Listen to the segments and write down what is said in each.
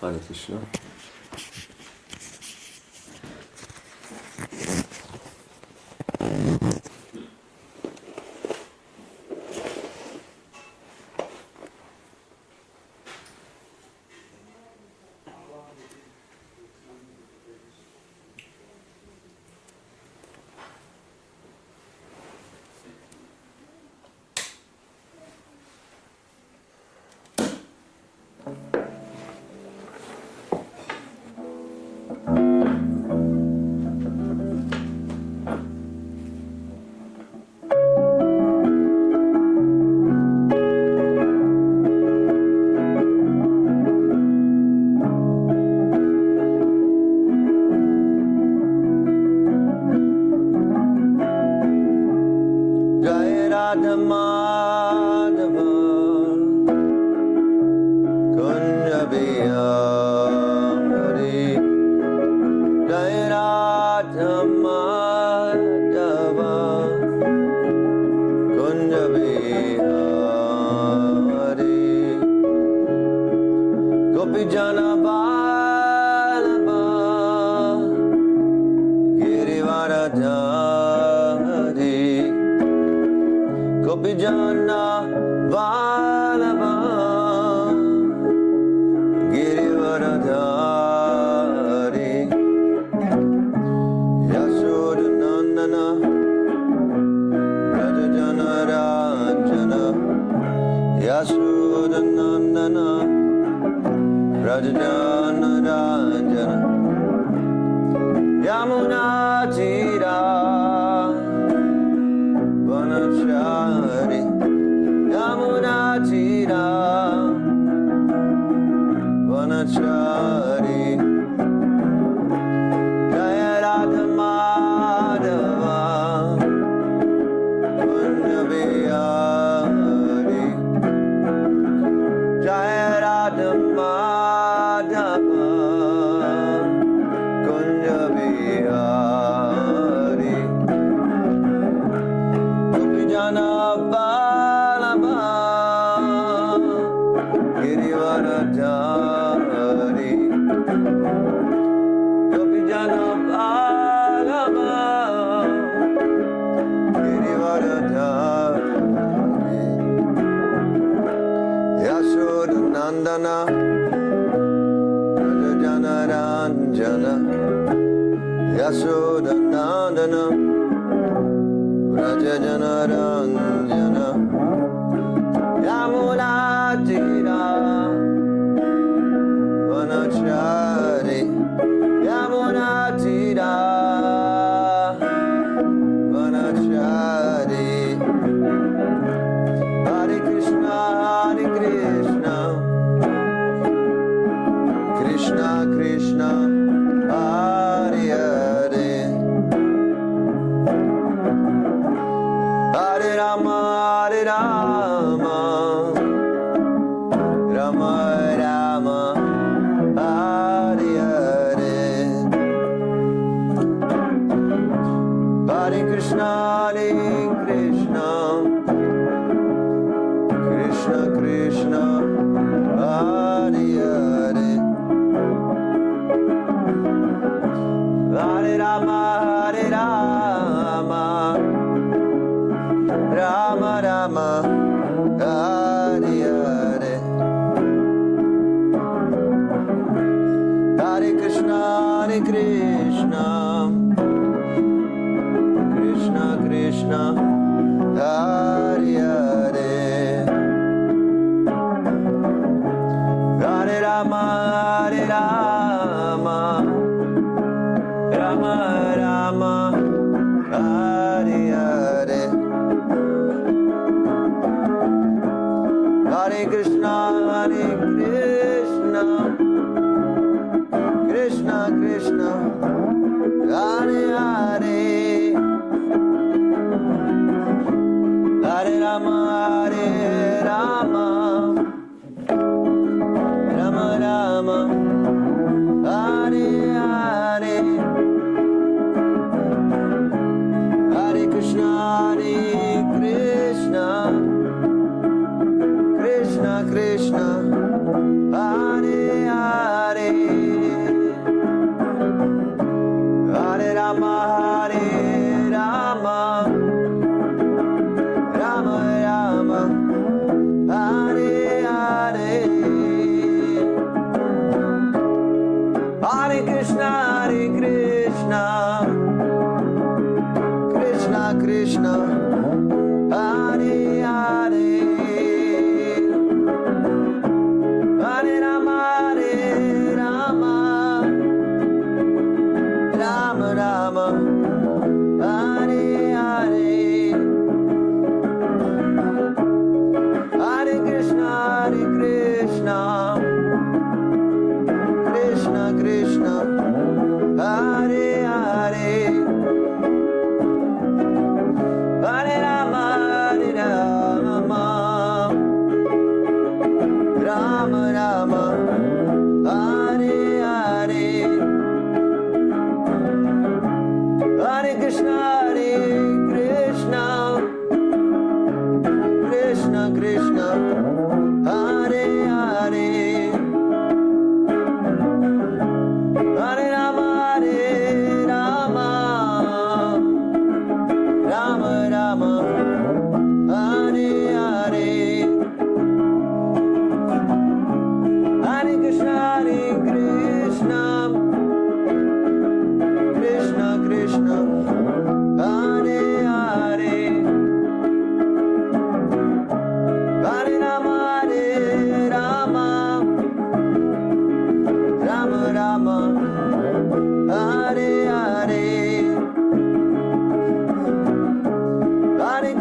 Hare Krishna.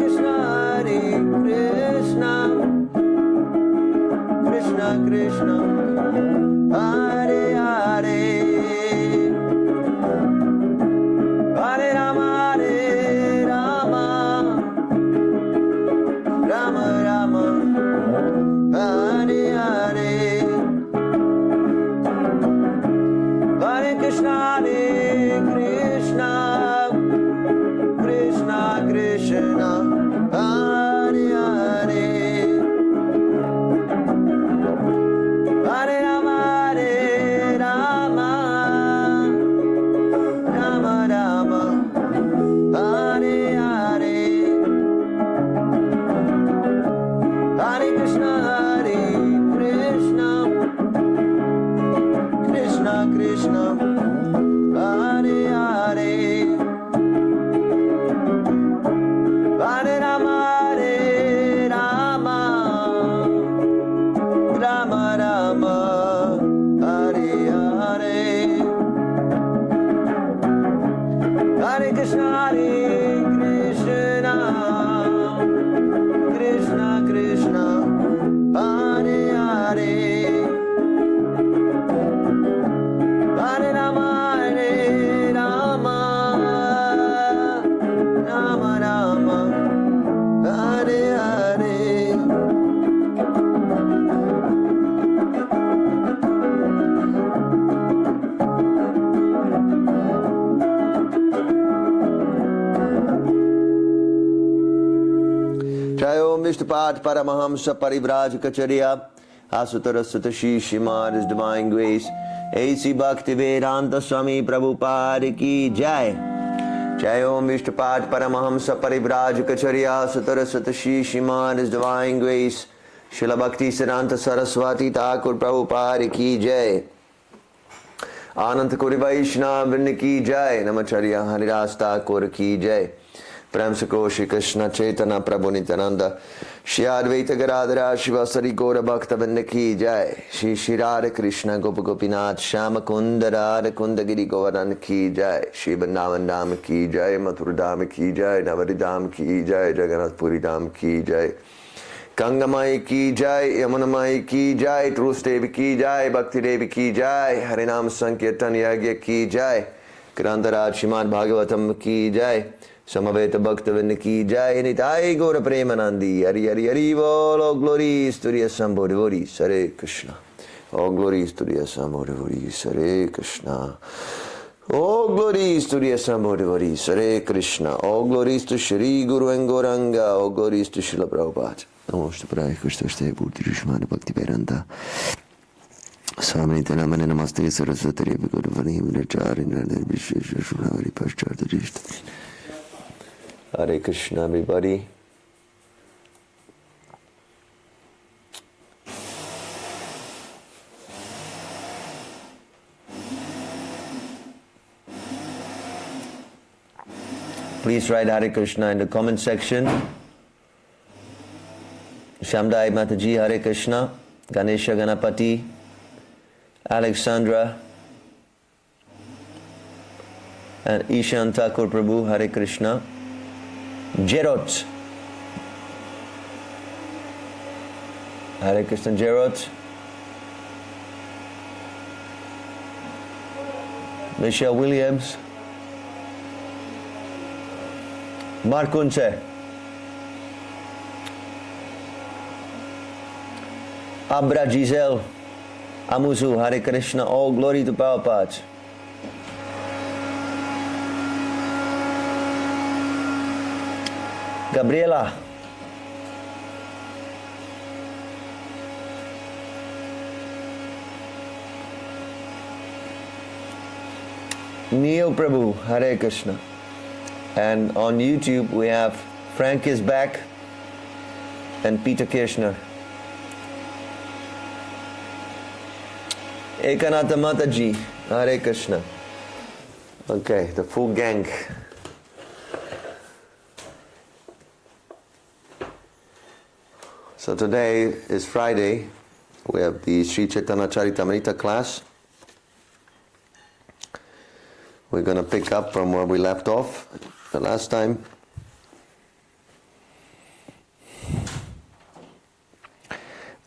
Krishna, Krishna Krishna, Hare Hare, Hare Rama, Rama Rama, Hare Hare, Hare Krishna, Krishna Krishna, Hare Hare, Hare Rama, Rama Rama, Hare Hare, Hare Krishna, Krishna Krishna, Hare Hare, Hare Rama, Rama Rama, Hare Hare, Hare Krishna, Krishna Krishna, Hare Hare, Hare Rama, Rama Rama, Hare Hare. Jayo Mishtapat Paramahamsa Parivrajacharya Asutara Sutashi Shrimad His Divine Grace A.C. Bhaktivedanta Swami Prabhupada Ki Jai. Jayo Mishtapat Paramahamsa Parivrajacharya Asutara Sutashi Shrimad His Divine Grace Srila Bhakti Siddhanta Saraswati Thakur Prabhupada Ki Jai. Ananta Kori Vaishnava Vrinda Ki Jai. Namacharya Haridas Thakur Ki Jai. Prem Sakro Shri Krishna Chaitanya Prabhu Nityananda Shri Advaita Gadadhara Shivasari Gaura Bhakta Vrinda Ki Jai. Shri Shri Radha Krishna Gopa Gopinath Shama Kunda Radha Kunda Giri Govardhan Ki Jai. Shri Vrindavan Dham Ki Jai. Mathura Dham Ki Jai. Navadi Dham Ki Jai. Jagannath Puri Dham Ki Jai. Gangamai Ki Jai. Yamunamai Ki Jai. Truth Devi Ki Jai. Bhakti Devi Ki Jai. Harinam Sankirtan Yagya Ki Jai. Grantaraj Srimad Bhagavatam Ki Jai. Samaveta Bhaktavinda Ki Jai. Nitai Gaura Premanandi. Hari Hari Hari Bol. All glories to the Assembly devotees. Hare Krishna. All glories to the Assembly devotees. Hare Krishna. All glories to the Assembly devotees. Hare Krishna. All glories to Shri Guru and Gauranga. All glories to Srila Prabhupada. Namaste Prabhu Krishna Ste Bhurti Rishmana Bhakti Vedanta. Swami Nityanamana Namaste Saraswati Devi Guru Vani Vinachari Narayan Vishesha Shunari Pascharta Rishta. Hare Krishna, everybody. Please write Hare Krishna in the comment section. Shamdai Mataji, Hare Krishna. Ganesha Ganapati. Alexandra. And Ishan Thakur Prabhu, Hare Krishna. Jerot. Hare Krishna Jerot. Michelle Williams. Markunche. Abra Giselle. Amuzu. Hare Krishna. All glory to Prabhupada. Gabriela. Neil Prabhu, Hare Krishna. And on YouTube we have Frank is back and Peter Kirchner. Ekanata Mataji, Hare Krishna. Okay, the full gang. So today is Friday. We have the Sri Caitanya Caritamrita class. We're going to pick up from where we left off the last time.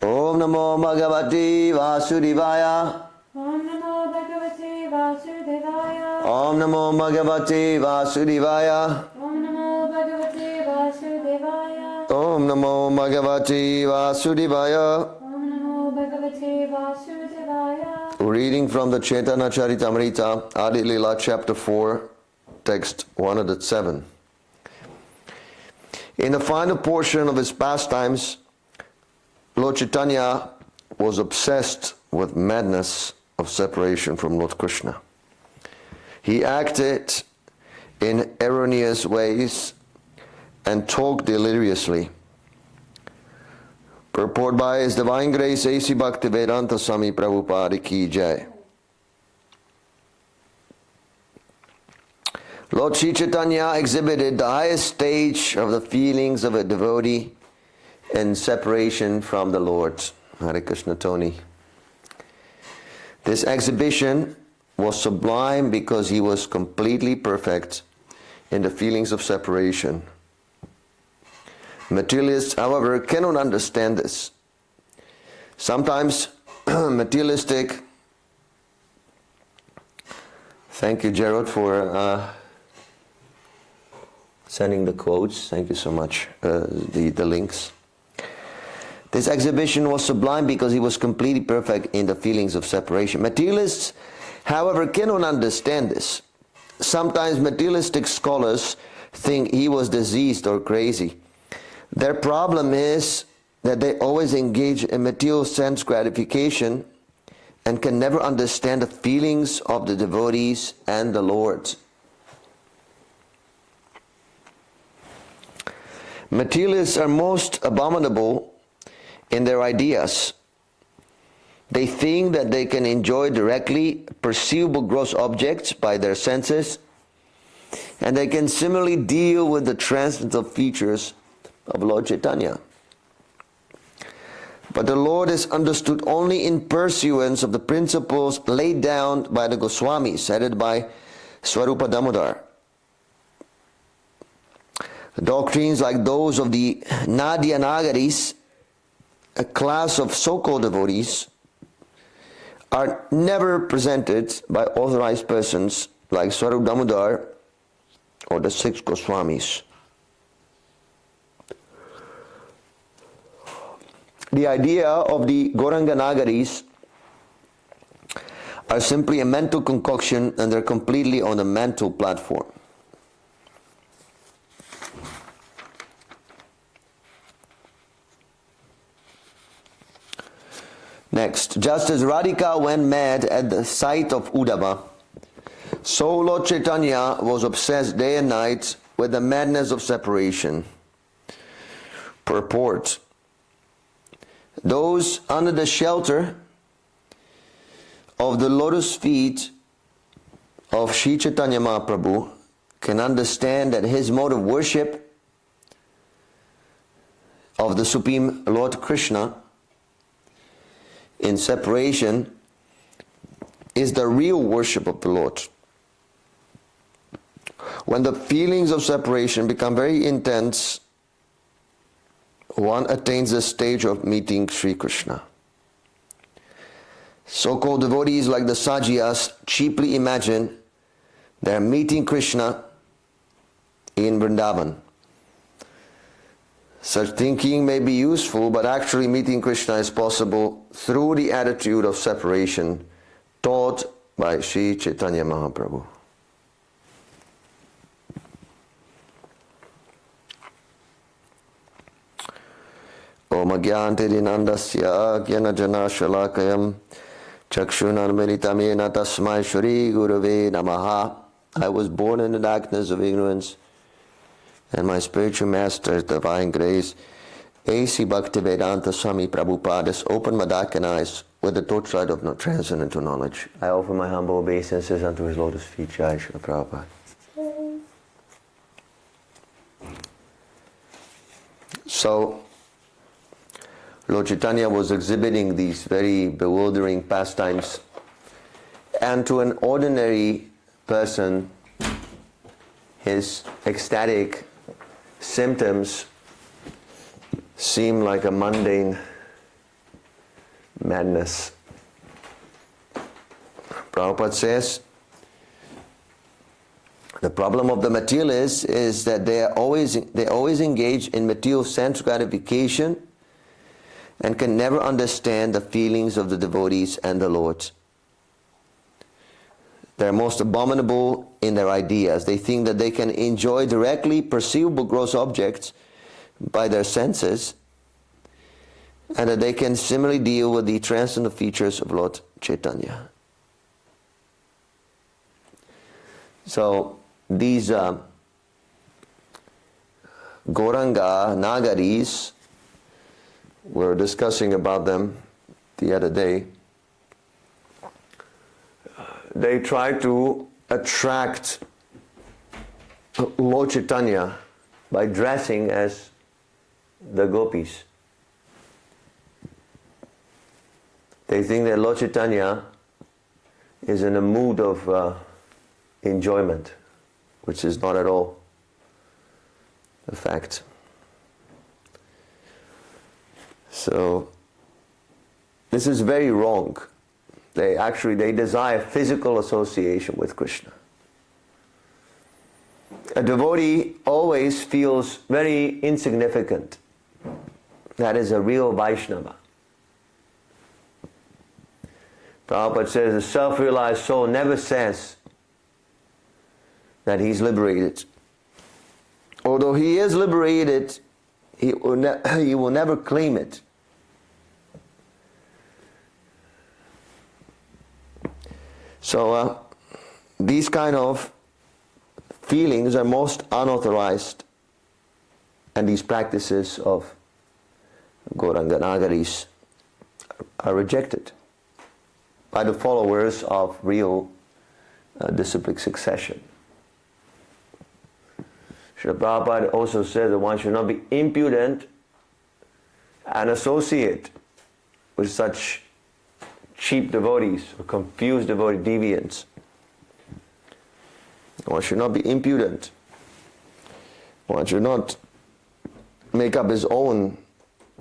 Om Namo Bhagavate Vasudevaya. Om Namo Bhagavate Vasudevaya. Om Namo Bhagavate Vasudevaya. Om Namo Bhagavate Vasudevaya. Om Namo Bhagavate Vasudevaya. Om Namo Bhagavate Vasudevaya. Reading from the Caitanya Caritamrita, Adi Lila, chapter 4, text 107. In the final portion of his pastimes, Lord Chaitanya was obsessed with madness of separation from Lord Krishna. He acted in erroneous ways and talked deliriously. Purport by His Divine Grace A.C. Bhaktivedanta Swami Prabhupada Ki Jai. Lord Sri Chaitanya exhibited the highest stage of the feelings of a devotee in separation from the Lord. Hare Krishna, Tony. This exhibition was sublime because he was completely perfect in the feelings of separation. Materialists, however, cannot understand this. Sometimes materialistic... Thank you, Gerald, for sending the quotes. Thank you so much, the links. This exhibition was sublime because he was completely perfect in the feelings of separation. Materialists, however, cannot understand this. Sometimes materialistic scholars think he was diseased or crazy. Their problem is that they always engage in material sense gratification and can never understand the feelings of the devotees and the Lord. Materialists are most abominable in their ideas. They think that they can enjoy directly perceivable gross objects by their senses, and they can similarly deal with the transcendental features of Lord Chaitanya. But the Lord is understood only in pursuance of the principles laid down by the Goswamis, headed by Swarupa Damodar. Doctrines like those of the Nadya Nagaris, a class of so-called devotees, are never presented by authorized persons like Swarupa Damodar or the 6 Goswamis. The idea of the Gauranga Nagaris are simply a mental concoction, and they're completely on the mental platform. Next, just as Radhika went mad at the sight of Uddhava, so Lord Chaitanya was obsessed day and night with the madness of separation. Purport: those under the shelter of the lotus feet of Sri Chaitanya Mahaprabhu can understand that his mode of worship of the Supreme Lord Krishna in separation is the real worship of the Lord. When the feelings of separation become very intense, one attains the stage of meeting Sri Krishna. So-called devotees like the Sajiyas cheaply imagine they are meeting Krishna in Vrindavan. Such thinking may be useful, but actually meeting Krishna is possible through the attitude of separation taught by Sri Chaitanya Mahaprabhu. Om Agyantirinandasya Gyanajana Shalakayam Chakshunarmilitamena Tasmai Shri Gurave Namaha. I was born in the darkness of ignorance, and my spiritual master, Divine Grace, A.C. Bhaktivedanta Swami Prabhupada, has opened my darkened eyes with the torchlight of transcendental knowledge. I offer my humble obeisances unto his lotus feet. Jai Srila Prabhupada. So, Lord Chaitanya was exhibiting these very bewildering pastimes, and to an ordinary person, his ecstatic symptoms seem like a mundane madness. Prabhupada says, the problem of the materialists is that they always engage in material sense gratification and can never understand the feelings of the devotees and the Lord. They're most abominable in their ideas. They think that they can enjoy directly perceivable gross objects by their senses, and that they can similarly deal with the transcendental features of Lord Chaitanya. So these Gauranga Nagaris, we were discussing about them the other day. They try to attract Lord Chaitanya by dressing as the gopis. They think that Lord Chaitanya is in a mood of enjoyment, which is not at all a fact. So this is very wrong. They desire physical association with Krishna. A devotee always feels very insignificant. That is a real Vaishnava. Prabhupada says the self-realized soul never says that he's liberated. Although he is liberated, he will never claim it. So these kind of feelings are most unauthorized, and these practices of Gauranga Nagaris are rejected by the followers of real disciplic succession. Srila Prabhupada also said that one should not be impudent and associate with such cheap devotees or confused devotee deviants. One should not be impudent. One should not make up his own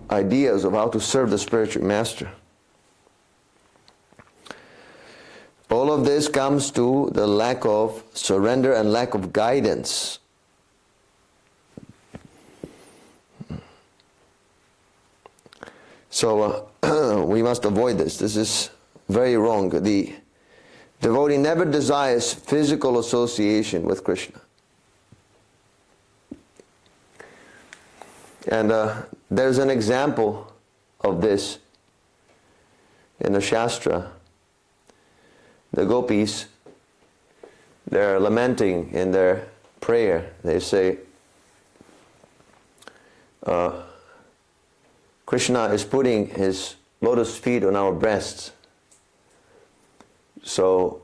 ideas of how to serve the spiritual master. All of this comes to the lack of surrender and lack of guidance. So we must avoid this. This is very wrong. The devotee never desires physical association with Krishna. And there's an example of this in the Shastra. The gopis, they're lamenting in their prayer. They say, Krishna is putting his lotus feet on our breasts. So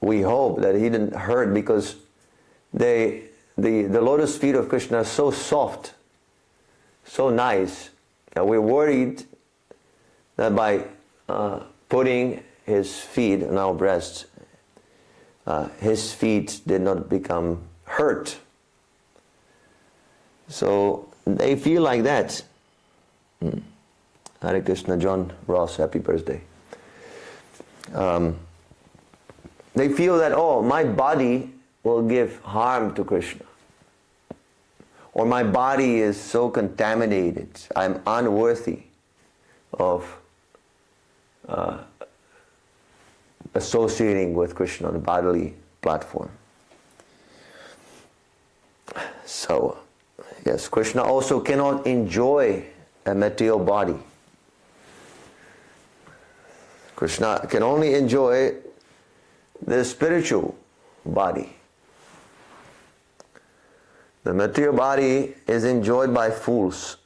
we hope that he didn't hurt, because the lotus feet of Krishna are so soft, so nice, that we're worried that by putting his feet on our breasts, his feet did not become hurt. So they feel like that. Hare Krishna, John Ross, happy birthday. They feel that, oh, my body will give harm to Krishna. Or my body is so contaminated, I'm unworthy of associating with Krishna on a bodily platform. So, yes, Krishna also cannot enjoy a material body. Krishna can only enjoy the spiritual body. The material body is enjoyed by fools.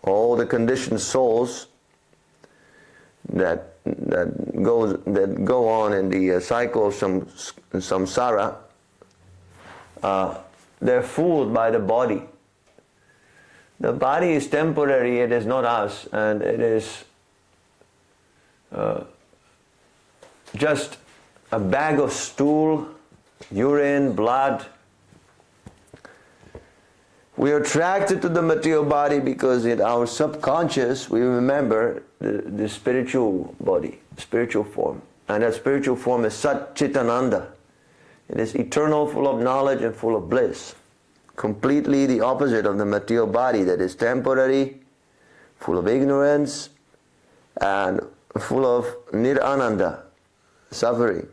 All the conditioned souls that go on in the cycle of samsara, they're fooled by the body. The body is temporary, it is not us, and it is just a bag of stool, urine, blood. We are attracted to the material body because in our subconscious we remember the spiritual body, spiritual form. And that spiritual form is Sat Chitananda. It is eternal, full of knowledge and full of bliss. Completely the opposite of the material body that is temporary, full of ignorance, and full of nirananda, suffering.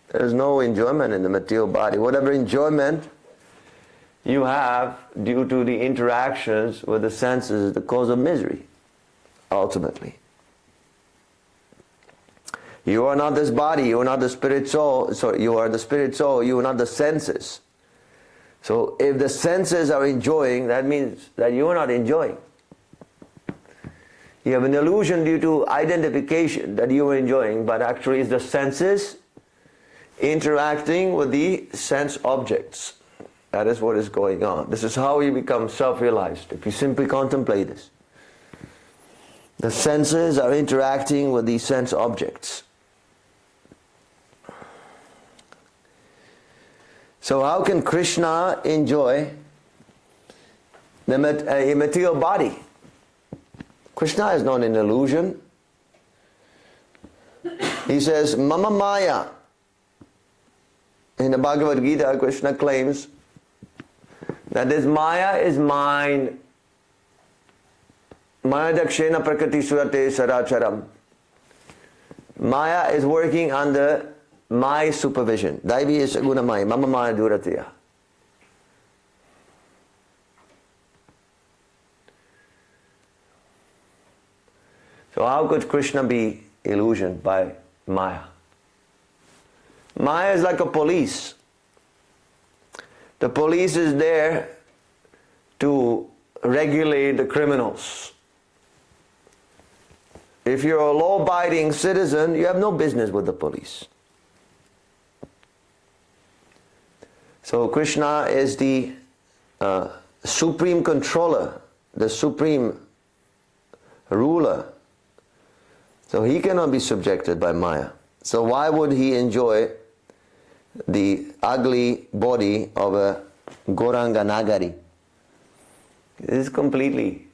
There is no enjoyment in the material body. Whatever enjoyment you have due to the interactions with the senses is the cause of misery, ultimately. You are not this body, you are not the spirit soul, so you are the spirit soul, you are not the senses. So if the senses are enjoying, that means that you are not enjoying. You have an illusion due to identification that you are enjoying, but actually it's the senses interacting with the sense objects. That is what is going on. This is how you become self-realized, if you simply contemplate this. The senses are interacting with these sense objects. So how can Krishna enjoy a material body? Krishna is not an illusion. He says, Mama Maya. In the Bhagavad Gita, Krishna claims that this Maya is mine. Maya dakshena prakriti surate saracharam. Maya is working under my supervision. Daivi is gunamaya, mama maya duratya. So how could Krishna be illusioned by Maya? Maya is like a police. The police is there to regulate the criminals. If you're a law-abiding citizen, you have no business with the police. So Krishna is the supreme controller, the supreme ruler. So he cannot be subjected by Maya. So why would he enjoy the ugly body of a Gauranga Nagari? This is completely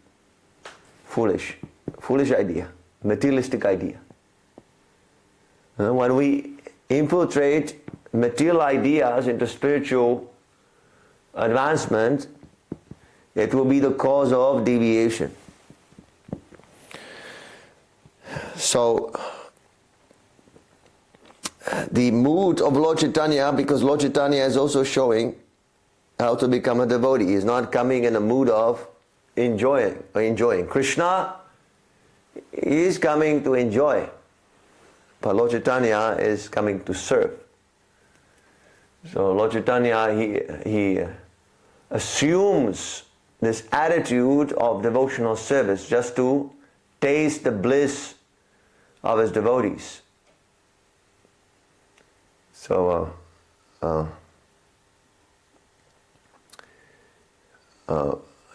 foolish idea, materialistic idea. When we infiltrate material ideas into spiritual advancement, it will be the cause of deviation. So the mood of Lord Chaitanya, because Lord Chaitanya is also showing how to become a devotee. He is not coming in a mood of enjoying. Krishna is coming to enjoy, but Lord Chaitanya is coming to serve. So Lord Chaitanya, he assumes this attitude of devotional service just to taste the bliss of his devotees. So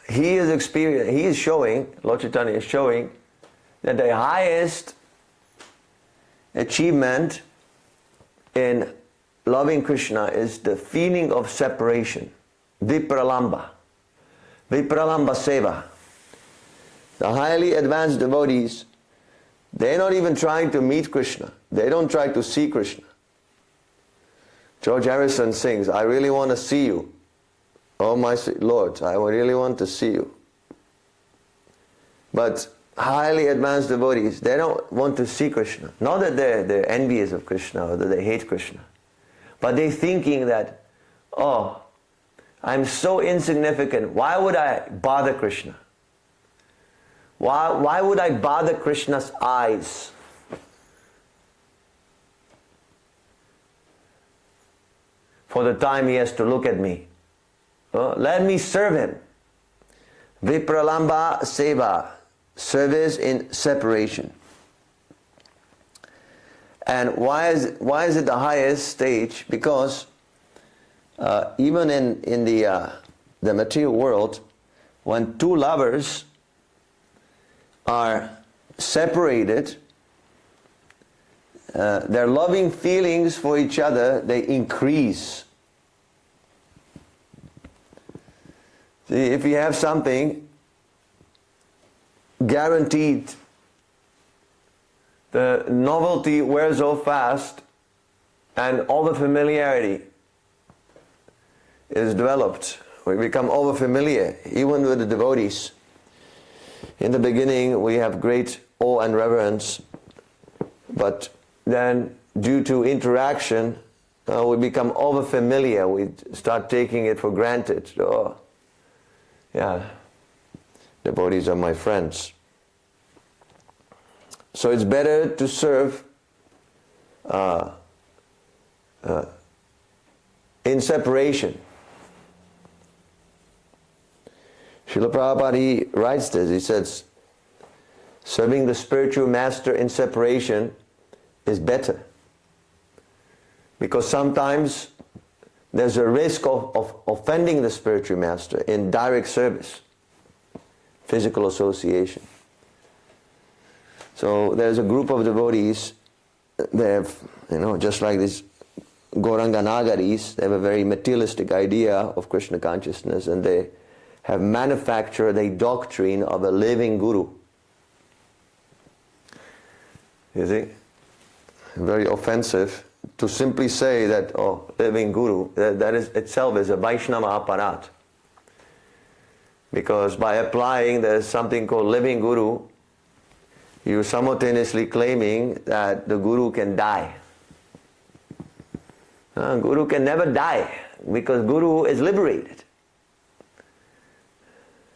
he is showing, Lord Chaitanya is showing that the highest achievement in loving Krishna is the feeling of separation. Vipralamba seva. The highly advanced devotees, they're not even trying to meet Krishna. They don't try to see Krishna. George Harrison sings, I really want to see you. Oh my Lord, I really want to see you. But highly advanced devotees, they don't want to see Krishna. Not that they're envious of Krishna or that they hate Krishna. But they're thinking that, oh, I'm so insignificant. Why would I bother Krishna? Why would I bother Krishna's eyes? For the time he has to look at me. Let me serve him. Vipralamba seva. Service in separation. And why is it the highest stage? Because even in the material world, when two lovers are separated, their loving feelings for each other, they increase. See, if you have something guaranteed, the novelty wears off fast and over familiarity is developed. We become over familiar, even with the devotees. In the beginning we have great awe and reverence, but then due to interaction we become over familiar. We start taking it for granted. Oh, yeah, devotees are my friends. So it's better to serve in separation. Srila Prabhupada, he writes this, he says, serving the spiritual master in separation is better. Because sometimes there's a risk of offending the spiritual master in direct service, physical association. So there's a group of devotees, they have, just like these Gauranga Nagaris, they have a very materialistic idea of Krishna consciousness, and they have manufactured a doctrine of a living guru. You see? Very offensive to simply say that, oh, living guru, that is itself is a Vaishnava aparat. Because by applying there's something called living guru, you're simultaneously claiming that the guru can die. Guru can never die, because guru is liberated.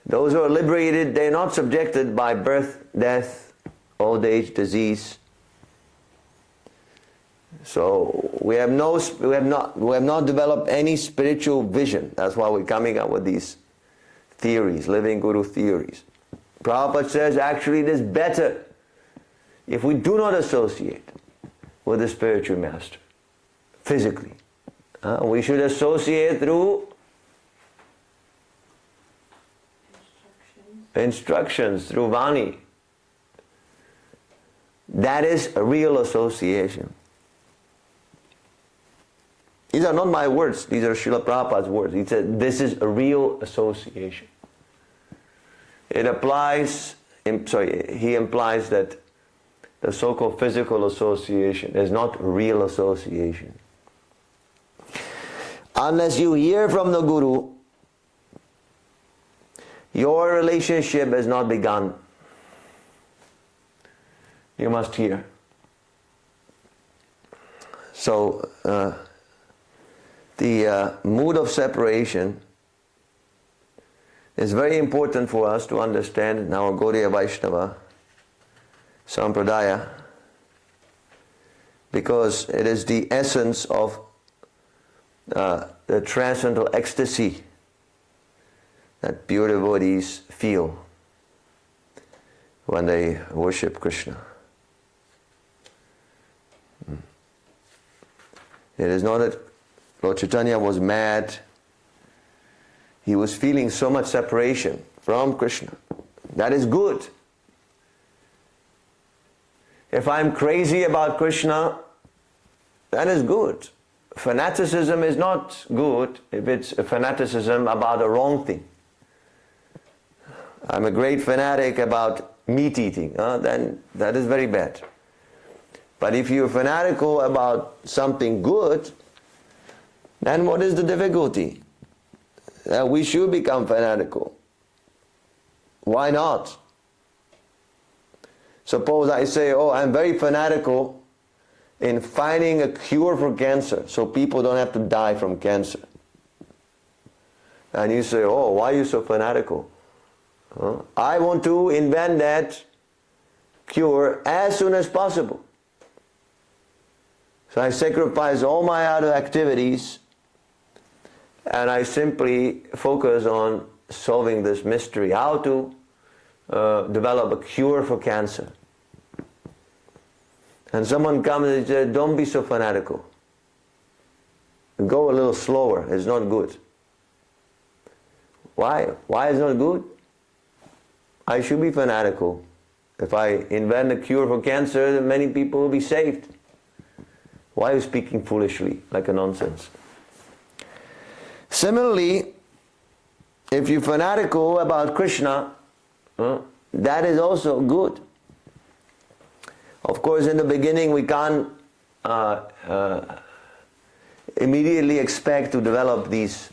Those who are liberated, they're not subjected by birth, death, old age, disease. So we have not developed any spiritual vision. That's why we're coming up with these theories, living guru theories. Prabhupada says actually it is better if we do not associate with the spiritual master physically. We should associate through instructions, through Vani. That is a real association. These are not my words, these are Srila Prabhupada's words. He said this is a real association. It applies, he implies that the so-called physical association is not real association. Unless you hear from the Guru, your relationship has not begun. You must hear. So, the mood of separation is very important for us to understand in our Gaudiya Vaishnava Sampradaya, because it is the essence of the transcendental ecstasy that pure devotees feel when they worship Krishna. It is not that Lord Chaitanya was mad. He was feeling so much separation from Krishna. That is good. If I'm crazy about Krishna, that is good. Fanaticism is not good if it's a fanaticism about a wrong thing. I'm a great fanatic about meat eating, then that is very bad. But if you're fanatical about something good, then what is the difficulty? We should become fanatical. Why not? Suppose I say, oh, I'm very fanatical in finding a cure for cancer so people don't have to die from cancer. And you say, oh, why are you so fanatical? I want to invent that cure as soon as possible. So I sacrifice all my other activities and I simply focus on solving this mystery, how to develop a cure for cancer. And someone comes and says, don't be so fanatical. Go a little slower, it's not good. Why? Why is it not good? I should be fanatical. If I invent a cure for cancer, then many people will be saved. Why are you speaking foolishly, like a nonsense? Similarly, if you're fanatical about Krishna, that is also good. Of course, in the beginning we can't immediately expect to develop these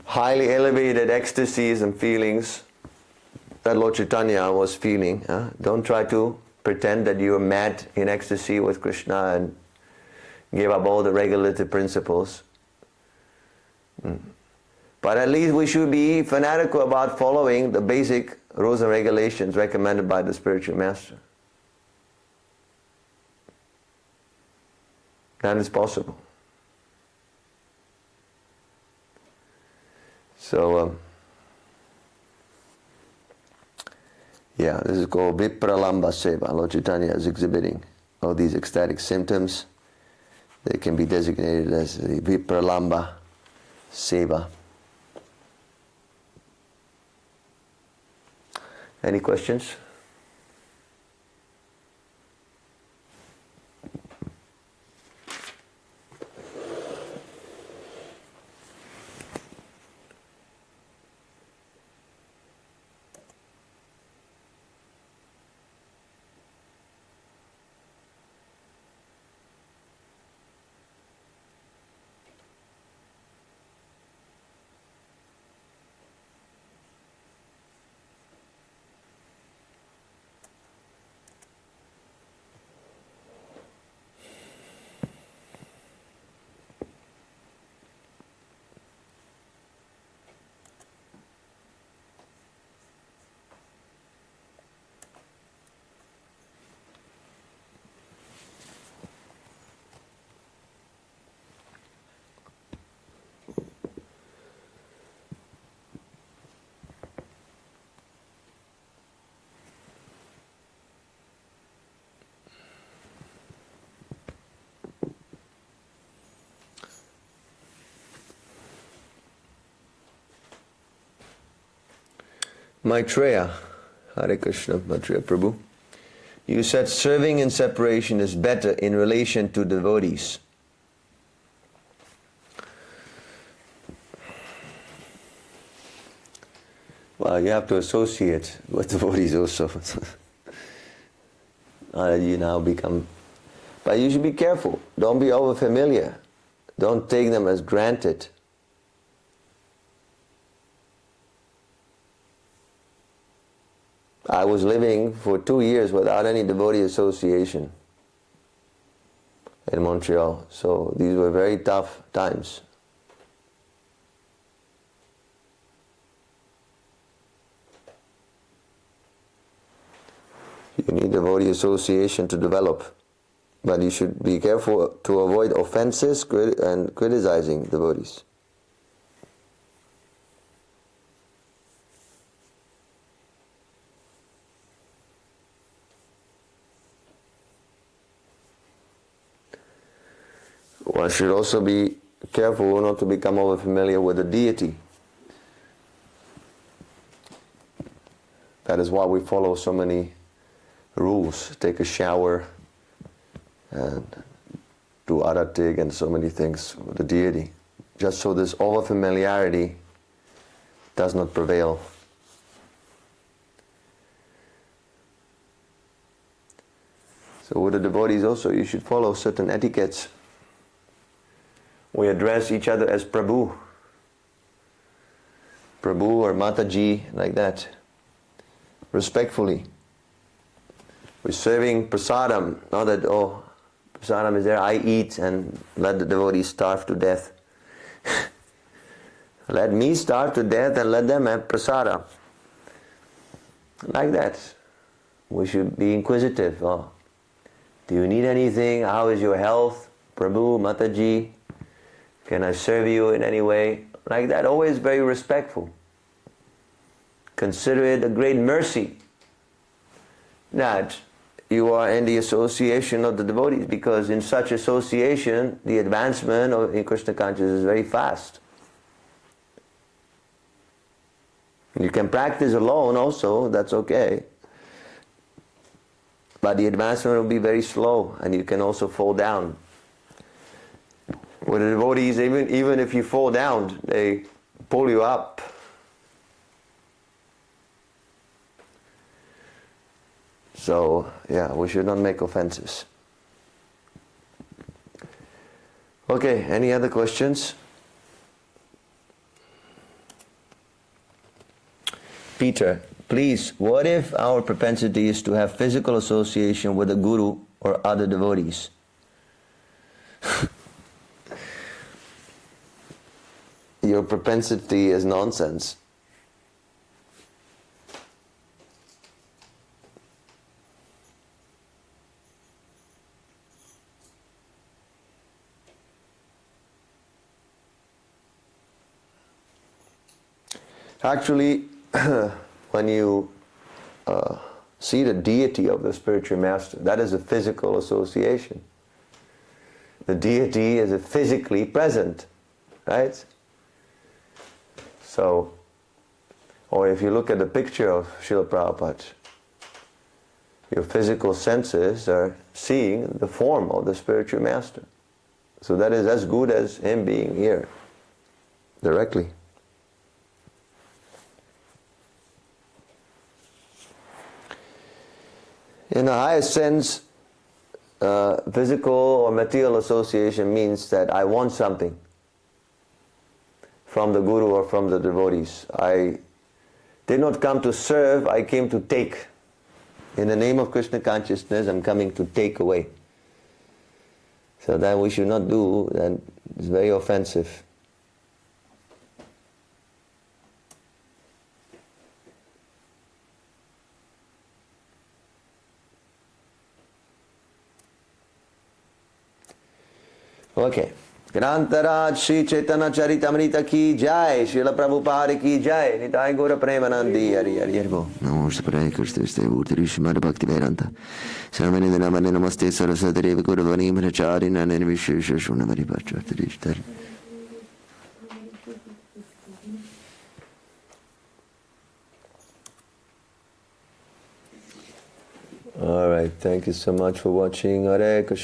highly elevated ecstasies and feelings that Lord Chaitanya was feeling. Don't try to pretend that you are mad in ecstasy with Krishna and give up all the regulative principles. But at least we should be fanatical about following the basic rules and regulations recommended by the spiritual master. That is possible. So, this is called Vipralamba Seva. Lord Chaitanya is exhibiting all these ecstatic symptoms. They can be designated as the Vipralamba Seva. Any questions? Maitreya, Hare Krishna, Maitreya Prabhu. You said serving in separation is better in relation to devotees. Well, you have to associate with devotees also. You now become... But you should be careful. Don't be over familiar. Don't take them as granted. I was living for 2 years without any devotee association in Montreal. So these were very tough times. You need devotee association to develop. But you should be careful to avoid offenses and criticizing devotees. One should also be careful not to become over familiar with the deity. That is why we follow so many rules. Take a shower and do aratig and so many things with the deity. Just so this over familiarity does not prevail. So with the devotees also you should follow certain etiquettes. We address each other as prabhu. Prabhu or Mataji, like that. Respectfully. We're serving prasadam, not that, prasadam is there, I eat and let the devotees starve to death. Let me starve to death and let them have prasadam. Like that. We should be inquisitive. Do you need anything? How is your health? Prabhu, Mataji? Can I serve you in any way? Like that, always very respectful. Consider it a great mercy that you are in the association of the devotees, because in such association, the advancement in Krishna consciousness is very fast. You can practice alone also, that's okay. But the advancement will be very slow and you can also fall down. With the devotees, even if you fall down, they pull you up So, yeah, we should not make offenses. Okay, any other questions? Peter, please, what if our propensity is to have physical association with a guru or other devotees? Your propensity is nonsense. Actually, when you see the deity of the spiritual master, that is a physical association. The deity is physically present, right? So, or if you look at the picture of Srila Prabhupada, your physical senses are seeing the form of the spiritual master. So that is as good as him being here, directly. In the highest sense, physical or material association means that I want something from the Guru or from the devotees. I did not come to serve, I came to take. In the name of Krishna consciousness, I'm coming to take away. So that we should not do, that is very offensive. Okay. Grantaraj Sri Caitanya Caritamrita ki jai, Srila Prabhupada ki jai, Nitai Gora Premanandi, Hari Hari Hari Bo. Namo Shri Krishna Murti Rishimad Bhakti Vedanta. Saramani Namane Namaste Saraswati Devi Guravani Manachari Nanani Vishesha Shunamari Bhachartarish. All right, thank you so much for watching. Hare Krishna.